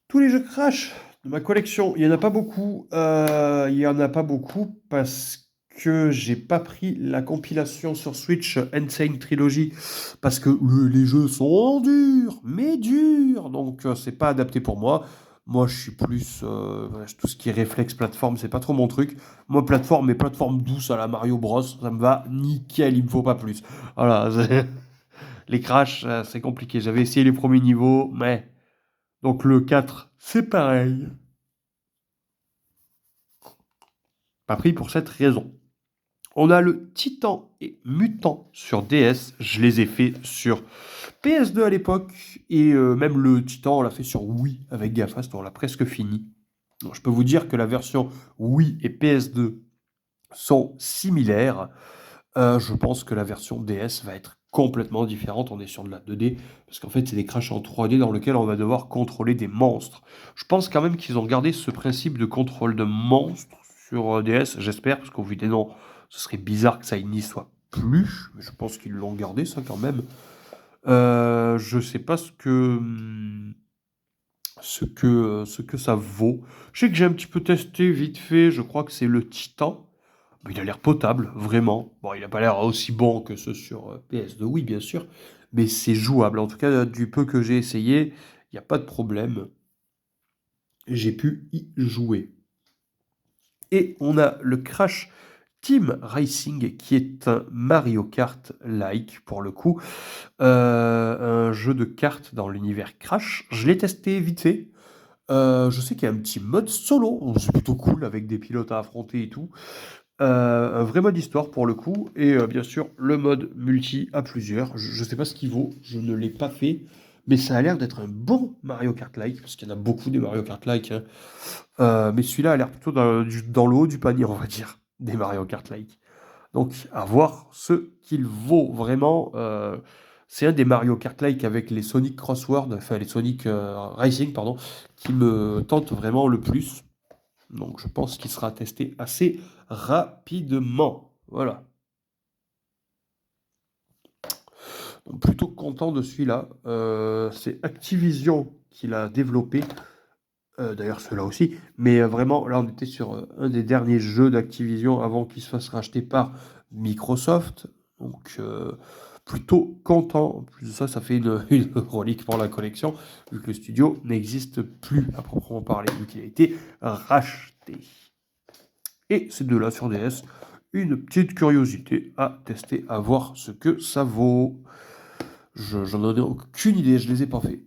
Tous les jeux Crash de ma collection, il y en a pas beaucoup. Il y en a pas beaucoup parce que j'ai pas pris la compilation sur Switch Insane Trilogy parce que les jeux sont durs, mais durs, donc c'est pas adapté pour moi. Moi, je suis plus voilà, tout ce qui est réflexe plateforme, c'est pas trop mon truc. Moi, plateforme, mais plateforme douce à la Mario Bros, ça me va nickel, il me faut pas plus. Voilà, les Crash, c'est compliqué. J'avais essayé les premiers niveaux, mais donc le 4, c'est pareil. Pas pris pour cette raison. On a le Titan et Mutant sur DS. Je les ai fait sur PS2 à l'époque. Et même le Titan, on l'a fait sur Wii avec Gafast. On l'a presque fini. Donc, je peux vous dire que la version Wii et PS2 sont similaires. Je pense que la version DS va être complètement différente. On est sur de la 2D. Parce qu'en fait, c'est des crashs en 3D dans lesquels on va devoir contrôler des monstres. Je pense quand même qu'ils ont gardé ce principe de contrôle de monstres sur DS. J'espère, parce qu'au vu des noms, ce serait bizarre que ça n'y soit plus. Mais je pense qu'ils l'ont gardé, ça, quand même. Je sais pas ce que ça vaut. Je sais que j'ai un petit peu testé vite fait. Je crois que c'est le Titan. Mais il a l'air potable, vraiment. Bon, il n'a pas l'air aussi bon que ceux sur PS2, oui, bien sûr, mais c'est jouable. En tout cas, du peu que j'ai essayé, il n'y a pas de problème. J'ai pu y jouer. Et on a le Crash Team Racing, qui est un Mario Kart-like, pour le coup. Un jeu de cartes dans l'univers Crash. Je l'ai testé vite fait. Je sais qu'il y a un petit mode solo, c'est plutôt cool, avec des pilotes à affronter et tout. Un vrai mode histoire pour le coup, et bien sûr le mode multi à plusieurs. Je sais pas ce qu'il vaut, je ne l'ai pas fait, mais ça a l'air d'être un bon Mario Kart-like, parce qu'il y en a beaucoup des Mario Kart-like, hein. Mais celui-là a l'air plutôt dans le haut du panier, on va dire, des Mario Kart-like. Donc à voir ce qu'il vaut vraiment. C'est un des Mario Kart-like avec les Sonic Crossword, enfin les Sonic Racing, pardon, qui me tente vraiment le plus. Donc je pense qu'il sera testé assez rapidement. Voilà. Donc, plutôt content de celui-là. C'est Activision qui l'a développé. D'ailleurs, ceux-là aussi. Mais vraiment, là, on était sur un des derniers jeux d'Activision avant qu'il se fasse racheter par Microsoft. Donc, plutôt content. En plus de ça, ça fait une relique pour la collection, vu que le studio n'existe plus à proprement parler, vu qu'il a été racheté. Et ces deux-là sur DS, une petite curiosité à tester, à voir ce que ça vaut. J'en ai aucune idée, je les ai pas fait.